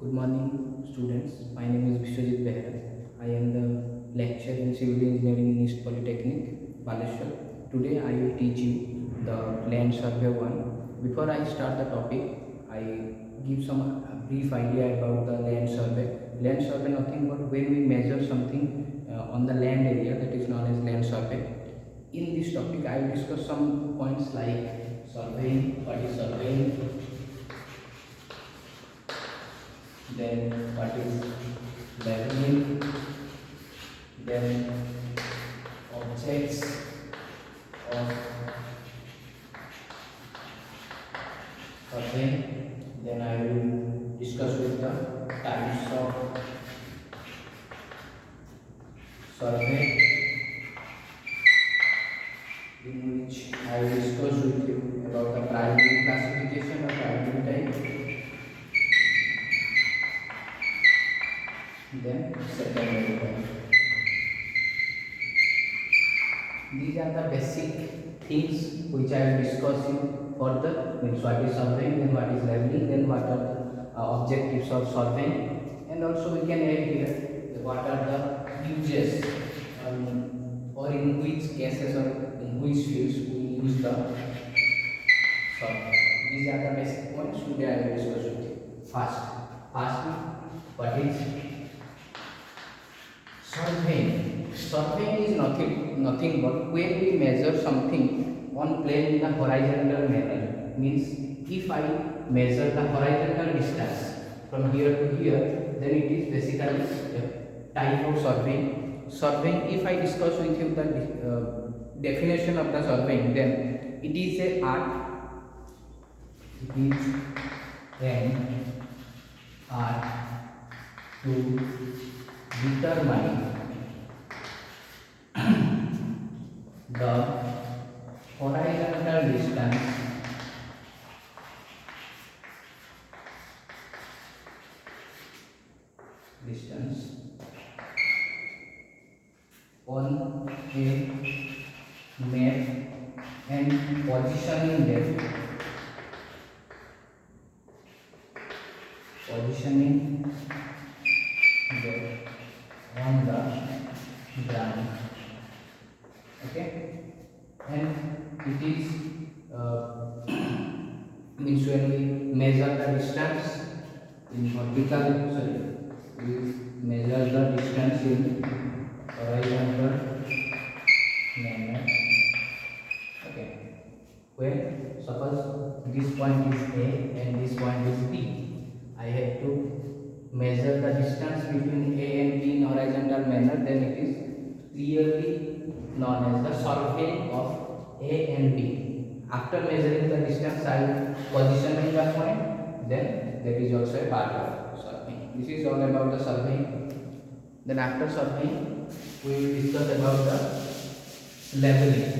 Good morning, students. My name is Vishwajit Behra. I am the lecturer in Civil Engineering in East Polytechnic, Baleshwar. Today, I will teach you the Land Survey 1. Before I start the topic, I give some brief idea about the land survey. Land survey nothing but when we measure something on the land area, that is known as land survey. In this topic, I will discuss some points like surveying, what is surveying, then what is leveling, then objects of surveying, then I will discuss with the types of survey, in which I will discuss with you about the primary classification or primary type, then secondary type. These are the basic things which I will discuss you further. Means what is surveying, then what is leveling, then what are the objectives of surveying, and also we can add here what are the uses, or in which cases or in which fields we use the survey. These are the basic points today I will discuss with you. First, what is surveying? Surveying is nothing but when we measure something on plane in a horizontal manner. Means if I measure the horizontal distance from here to here, then it is basically a type of surveying. Surveying, if I discuss with you the definition of the surveying, then it is a art. It is an art to determine the horizontal distance on a map and positioning them on the ground. Okay, and it is means when we measure the distance in vertical, we measure the distance in horizontal manner. Okay, when suppose this point is A and this point is B, I have to measure the distance between A and B in horizontal manner, then it is clearly known as the surveying of A and B. After measuring the distance, I positioning the point, then that is also a part of surveying. This is all about the surveying. Then after surveying, we will discuss about the leveling.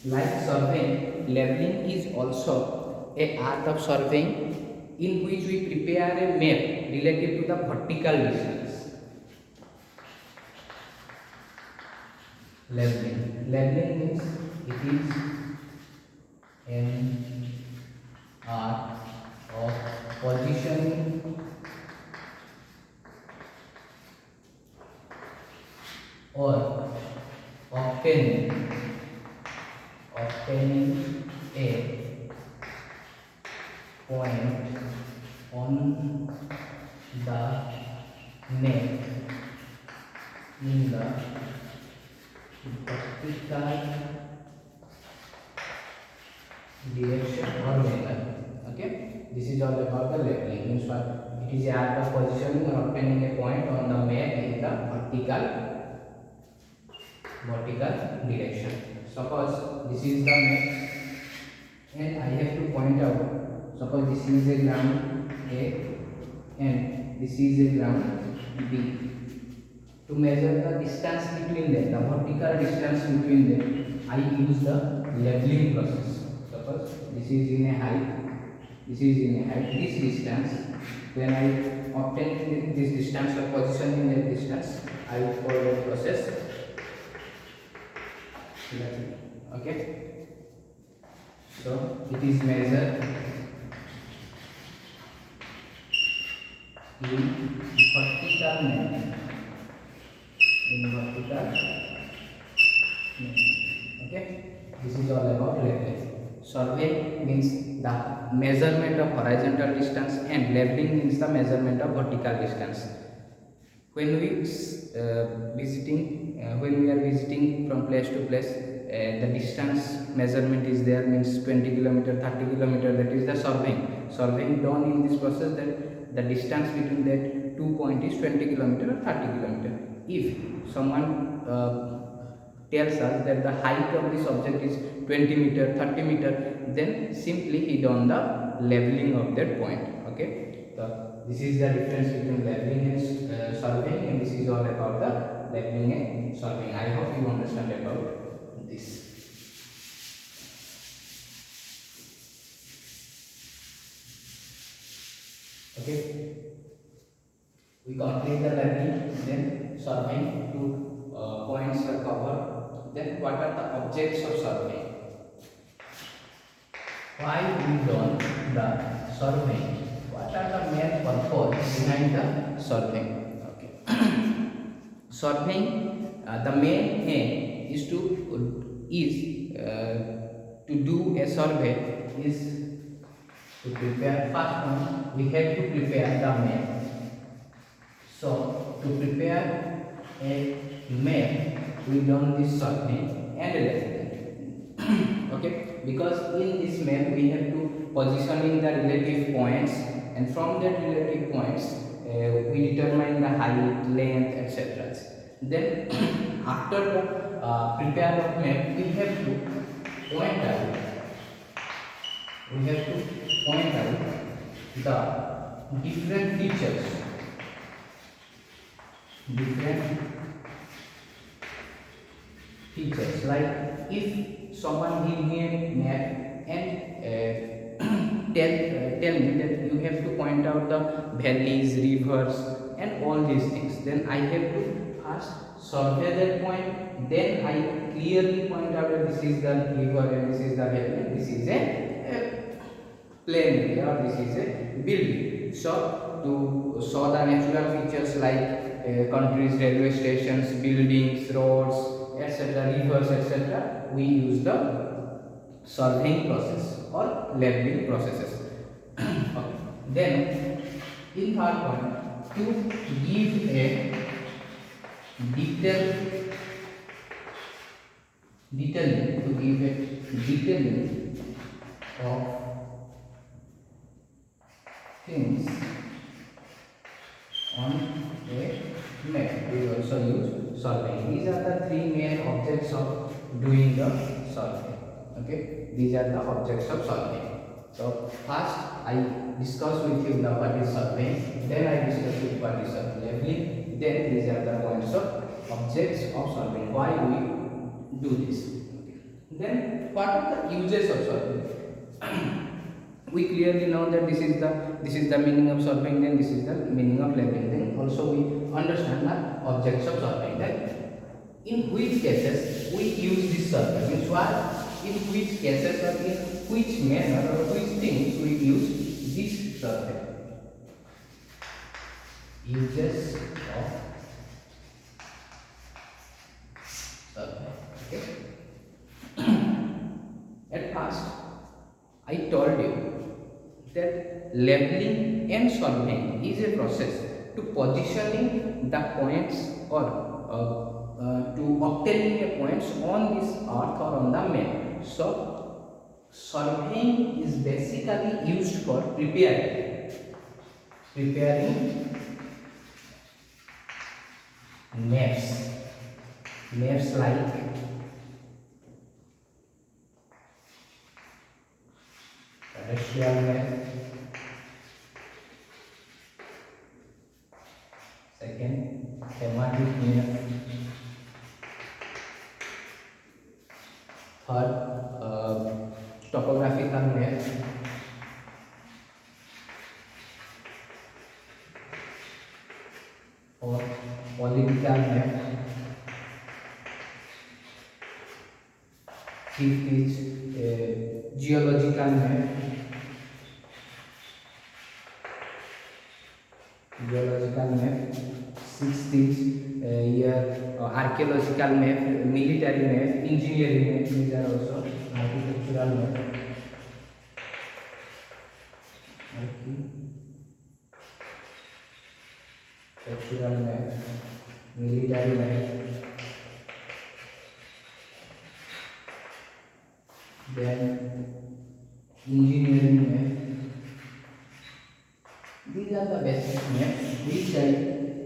Like surveying, leveling is also a art of surveying in which we prepare a map related to the vertical distance. Leveling means it is an art of positioning or obtaining a point on the map in the vertical direction or manner. Okay, this is all about the leveling. Means what? It is the art of positioning or obtaining a point on the map in the vertical direction. Suppose this is the map and I have to point out, suppose this is a ground A and this is a ground B. To measure the distance between them, the vertical distance between them, I use the leveling process. Suppose this is in a height, this is in a height, this distance, when I obtain this distance or position in that distance, I will follow the process. Okay, so it is measured in vertical manner. In vertical manner. Okay, this is all about leveling. Survey means the measurement of horizontal distance and leveling means the measurement of vertical distance. When we when we are visiting from place to place, the distance measurement is there, means 20 kilometer, 30 kilometer, that is the surveying done in this process, that the distance between that 2 points is 20 kilometer or 30 kilometer. If someone tells us that the height of this object is 20 meter, 30 meter, then simply he done the leveling of that point. Okay, so this is the difference between leveling and surveying, and this is all about the leveling and surveying. I hope you understand about this. Okay, we complete the leveling, then surveying. Two points are covered. Then what are the objects of surveying? Why we done the surveying? What are the main purpose behind the surveying? Okay. Surveying, the main aim is to do a survey is to prepare. First one, we have to prepare the map. So to prepare a map, we done this survey and leveling. Okay, because in this map we have to positioning the relative points, and from that relative points we determine the height, length, etc. Then after the prepare of map, we have to point out the different features, like if someone give me a map and tell me that you have to point out the valleys, rivers and all these things, then I have to first survey that point, then I clearly point out that this is the river and this is the valley and this is a plain area or this is a building. So to show the natural features like countries, railway stations, buildings, roads, etc., rivers, etc., we use the surveying process or leveling processes. Okay. Then in third point, to give a detailing of things on a map, we also use surveying. These are the three main objects of doing the survey. Okay, these are the objects of survey. So first I discuss with you the what is surveying, then I discuss with what is leveling, then these are the points of objects of surveying, why we do this. Okay. Then what are the uses of surveying? We clearly know that this is the meaning of surveying, then this is the meaning of leveling, then also we understand the objects of surveying, that in which cases we use this survey, means what, in which cases or in which manner or which things we use this survey. Uses of survey. Okay. At first I told you that leveling and surveying is a process to positioning the points or to obtaining a points on this earth or on the map. So surveying is basically used for preparing maps like terrestrial map, second thematic map, third topographical map, or political map, fifth is geological map, archaeological map, military map, engineering map. These are also architectural map. Architectural map, military map, then engineering map. These are the basic maps which I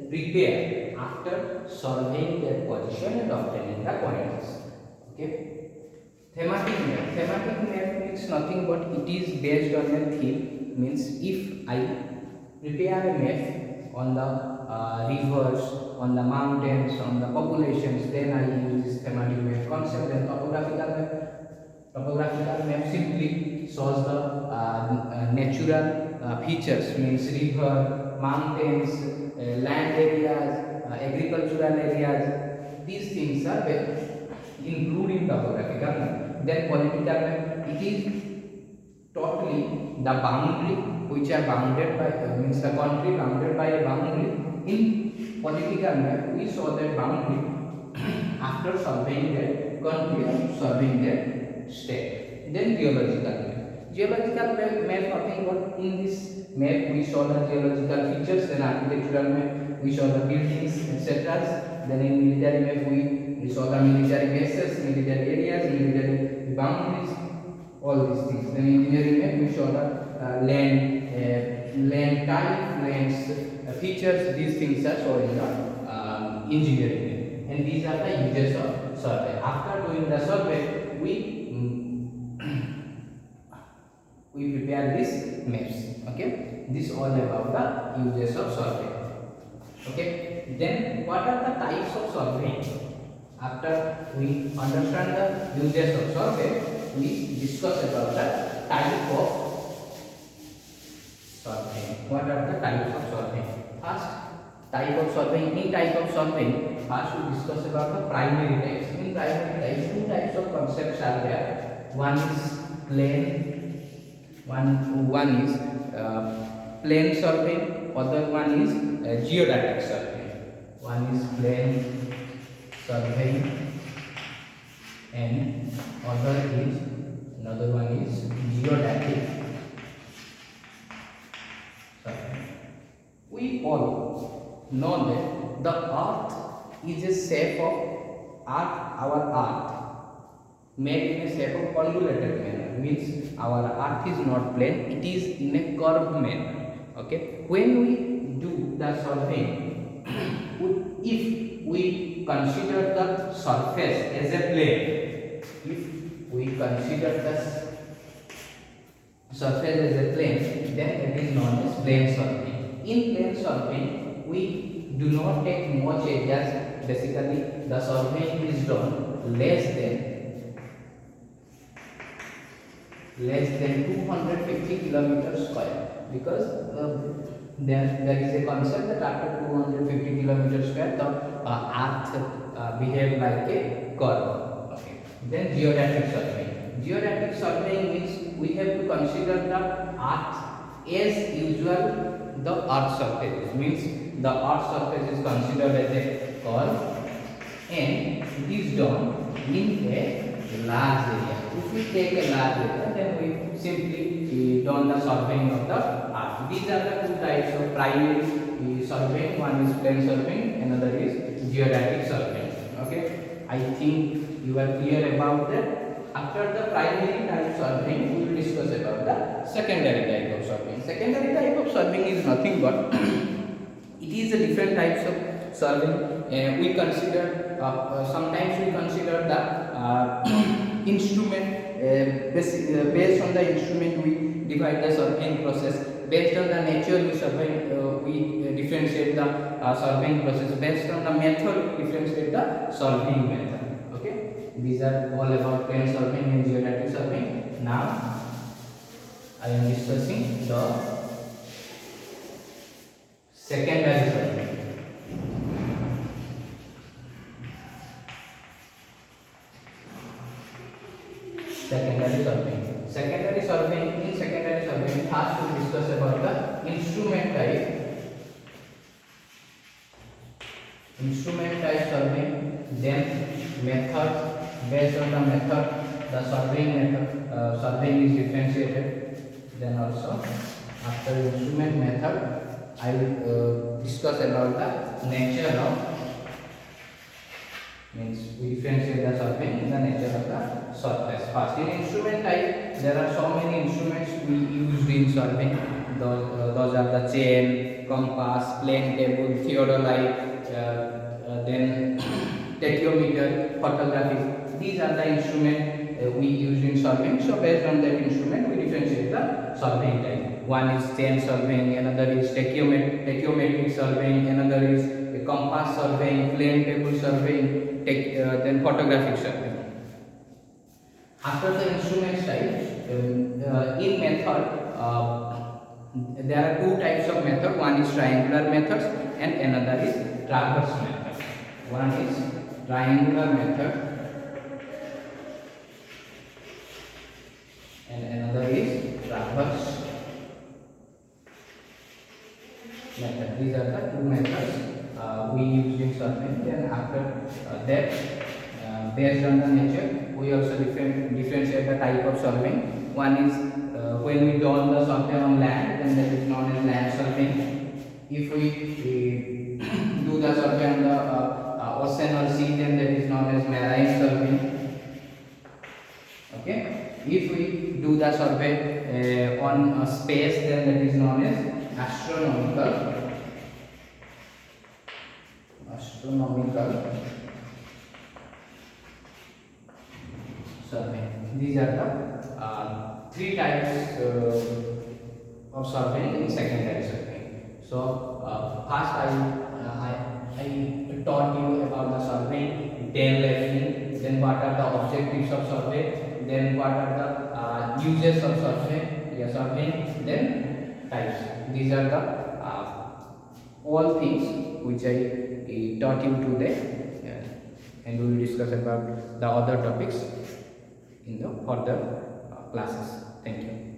prepare after surveying their position and obtaining the coordinates. Okay. Thematic map means nothing but it is based on a theme. Means if I prepare a map on the rivers, on the mountains, on the populations, then I use this thematic map concept. Then topographical map simply shows the natural features, means river, mountains, land areas, agricultural areas. These things are included in topographical map. Then political map, it is totally the boundary which are bounded by means the country bounded by a boundary. In political map we saw that boundary after surveying that country or surveying that state. Then geological map nothing but in this map we saw the geological features. Then architectural map we saw the buildings, etc. Then in military map we saw the military bases, military areas, military boundaries, all these things. Then engineering map we saw the land type, lands features. These things are shown in the engineering map. And these are the uses of survey. After doing the survey, we prepare these maps. Okay, this all about the uses of survey. Okay, then what are the types of survey? After we understand the uses of survey, we discuss about the type of survey. What are the types of survey? First, type of surveying. In type of surveying, first we discuss about the primary types. In primary types, two types of concepts are there. One is plain survey. Other one is geodatic survey. One is plain survey and another one is geodatic survey. We all know that the earth is a shape of our earth made in a shape of undulated manner. Means our earth is not plain, it is in a curved manner. Okay, when we do the survey, if we consider the surface as a plane, then it is known as plane survey. In plane survey, we do not take much areas. Basically, the surveying is done less than 250 kilometers square, because there is a concept that after 250 kilometers square the earth behave like a curve. Okay. Then geodatic surveying means we have to consider the earth as usual the earth surface, means the earth surface is considered as a curve and it is done in a large area. If we take a large area, then we simply done the surveying of the earth. These are the two types of primary surveying. One is plane surveying, another is geodatic surveying. Okay, I think you are clear about that. After the primary type surveying, we will discuss about the secondary type of surveying. Secondary type of surveying is nothing but it is a different types of surveying. We consider sometimes we consider the instrument. Based on the instrument we divide the surveying process. Based on the nature we differentiate the surveying process. Based on the method we differentiate the surveying method. Okay, these are all about plane surveying and geodatic surveying. Now I am discussing the secondary surveying. Secondary surveying. In secondary surveying, first we discuss about the instrument type surveying. method. Based on the method, the surveying is differentiated. Then also after instrument method, I will discuss about the nature of, means we differentiate the surveying in the nature of the surface. First, in instrument type, there are so many instruments we used in surveying. Those are the chain, compass, plane table, theodolite, then tachyometer, photographic. These are the instruments we use in surveying. So based on that instrument, we differentiate the surveying type. One is chain surveying, another is tachyometric surveying, another is compass surveying, plane table surveying, then photographic surveying. After the instrument type, in method, there are two types of method. One is triangular methods and another is traverse method. One is triangular method and another is traverse method. These are the two methods we use in surveying. Then after that, based on the nature, we also differentiate the type of surveying. One is when we do the survey on land, then that is known as land surveying. If we do the survey on the ocean or sea, then that is known as marine surveying. Okay. If we do the survey on space, then that is known as astronomical survey. These are the three types of surveying in secondary surveying. So first I taught you about the surveying, detail leveling, then what are the objectives of survey, then what are the uses of surveying, then types. These are the all things which I taught you today, and we will discuss about the other topics in the further classes. Thank you.